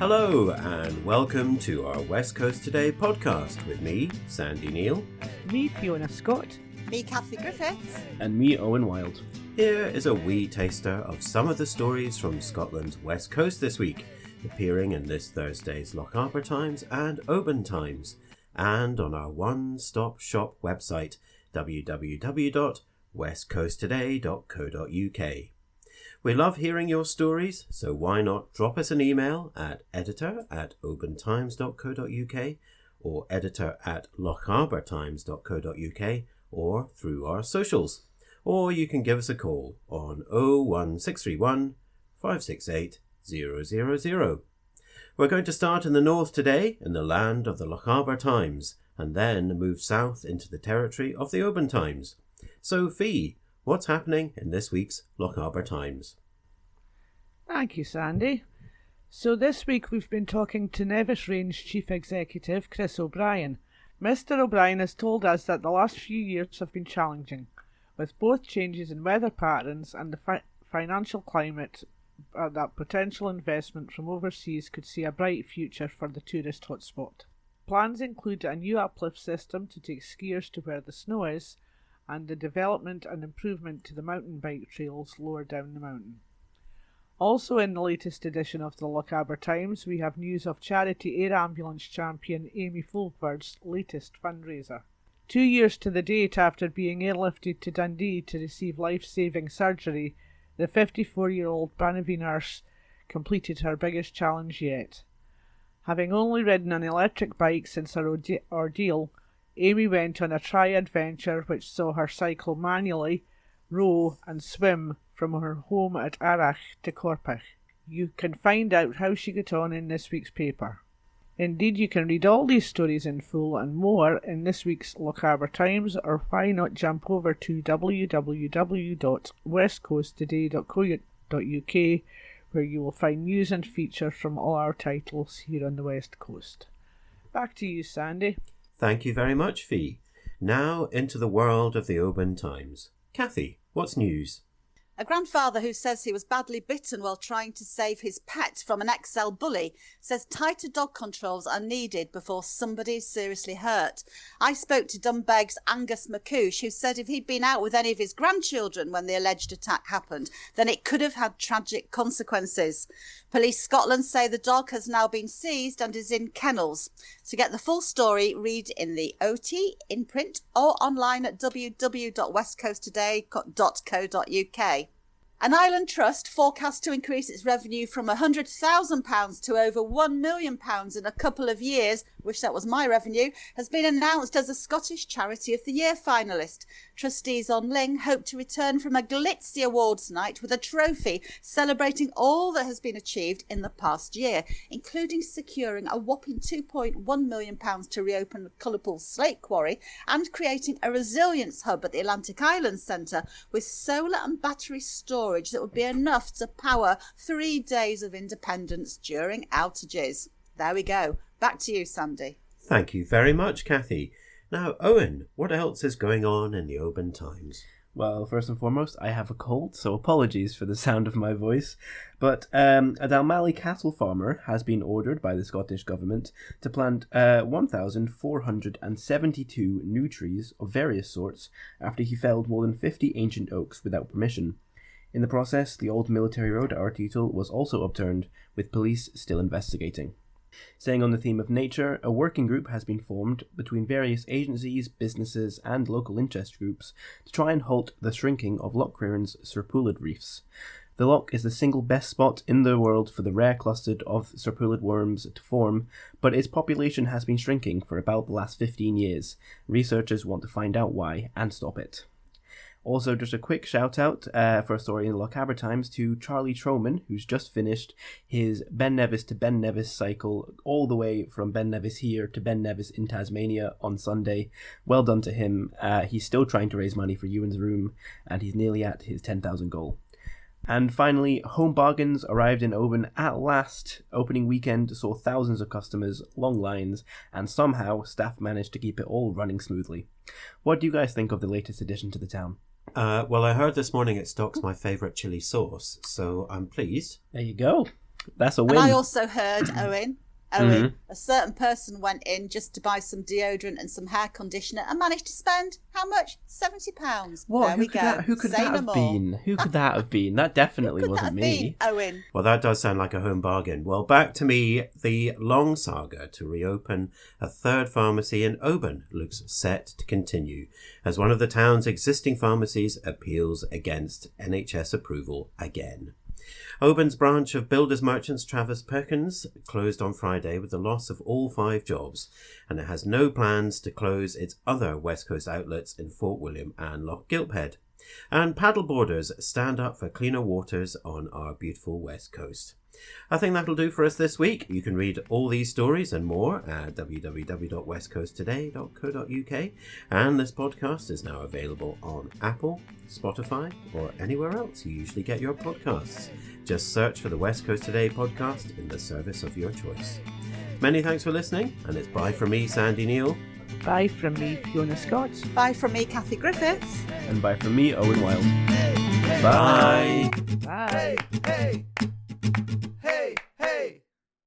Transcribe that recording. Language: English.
Hello and welcome to our West Coast Today podcast with me, Sandy Neal. Me, Fiona Scott. Me, Kathy Griffiths. And me, Owen Wild. Here is a wee taster of some of the stories from Scotland's West Coast this week, appearing in this Thursday's Lochaber Times and Oban Times, and on our one-stop shop website, www.westcoasttoday.co.uk. We love hearing your stories, so why not drop us an email at editor@obantimes.co.uk or editor@lochabertimes.co.uk or through our socials. Or you can give us a call on 01631 568 000. We're going to start in the north today, in the land of the Lochaber Times, and then move south into the territory of the Oban Times. So, Fee, what's happening in this week's Lochaber Times? Thank you, Sandy. So this week we've been talking to Nevis Range Chief Executive Chris O'Brien. Mr O'Brien has told us that the last few years have been challenging, with both changes in weather patterns and the financial climate, that potential investment from overseas could see a bright future for the tourist hotspot. Plans include a new uplift system to take skiers to where the snow is, and the development and improvement to the mountain bike trails lower down the mountain. Also in the latest edition of the Lochaber Times, we have news of charity air ambulance champion Amy Fulford's latest fundraiser. 2 years to the date after being airlifted to Dundee to receive life-saving surgery, the 54-year-old Banavie nurse completed her biggest challenge yet. Having only ridden an electric bike since her ordeal, Amy went on a tri-adventure which saw her cycle manually, row and swim from her home at Arrach to Corpach. You can find out how she got on in this week's paper. Indeed, you can read all these stories in full and more in this week's Lochaber Times, or why not jump over to www.westcoasttoday.co.uk, where you will find news and features from all our titles here on the West Coast. Back to you, Sandy. Thank you very much, Fee. Now into the world of the Oban Times. Kathy, what's news? A grandfather who says he was badly bitten while trying to save his pet from an XL bully says tighter dog controls are needed before somebody is seriously hurt. I spoke to Dunbeg's Angus McCouche, who said if he'd been out with any of his grandchildren when the alleged attack happened, then it could have had tragic consequences. Police Scotland say the dog has now been seized and is in kennels. To get the full story, read in the OT, in print, or online at www.westcoasttoday.co.uk. An island trust forecast to increase its revenue from £100,000 to over £1 million in a couple of years, wish that was my revenue, has been announced as a Scottish Charity of the Year finalist. Trustees on Ling hope to return from a glitzy awards night with a trophy celebrating all that has been achieved in the past year, including securing a whopping £2.1 million to reopen Cullerpool Slate Quarry and creating a resilience hub at the Atlantic Island Centre with solar and battery storage that would be enough to power 3 days of independence during outages. There we go. Back to you, Sandy. Thank you very much, Kathy. Now, Owen, what else is going on in the Oban Times? Well, first and foremost, I have a cold, so apologies for the sound of my voice. But a Dalmally cattle farmer has been ordered by the Scottish Government to plant 1,472 new trees of various sorts after he felled more than 50 ancient oaks without permission. In the process, the old military road at Artitle was also upturned, with police still investigating. Staying on the theme of nature, a working group has been formed between various agencies, businesses and local interest groups to try and halt the shrinking of Loch Crieran's serpulid reefs. The loch is the single best spot in the world for the rare cluster of serpulid worms to form, but its population has been shrinking for about the last 15 years. Researchers want to find out why and stop it. Also, just a quick shout out for a story in the Lochaber Times to Charlie Troman, who's just finished his Ben Nevis to Ben Nevis cycle all the way from Ben Nevis here to Ben Nevis in Tasmania on Sunday. Well done to him. He's still trying to raise money for Ewan's Room, and he's nearly at his 10,000 goal. And finally, Home Bargains arrived in Oban at last. Opening weekend saw thousands of customers, long lines, and somehow staff managed to keep it all running smoothly. What do you guys think of the latest addition to the town? Well, I heard this morning it stocks my favourite chilli sauce, so I'm pleased. There you go. That's a And win. I also heard, Owen, a certain person went in just to buy some deodorant and some hair conditioner and managed to spend how much? £70. What? There we go. Who could Say that no have more. been? Who could that have been? That definitely Could that wasn't have me. been, Owen? Well, that does sound like a home bargain. Well, back to me. The long saga to reopen a third pharmacy in Oban looks set to continue as one of the town's existing pharmacies appeals against NHS approval again. Oban's branch of builders merchants Travers Perkins closed on Friday with the loss of all 5 jobs, and it has no plans to close its other West Coast outlets in Fort William and Loch Gilphead. And paddleboarders stand up for cleaner waters on our beautiful West Coast. I think that'll do for us this week. You can read all these stories and more at www.westcoasttoday.co.uk, and this podcast is now available on Apple, Spotify, or anywhere else you usually get your podcasts. Just search for the West Coast Today podcast in the service of your choice. Many thanks for listening, and it's bye from me, Sandy Neal. Bye from me, Fiona Scott. Bye from me, Kathy Griffiths. And bye from me, Owen Wild. Bye.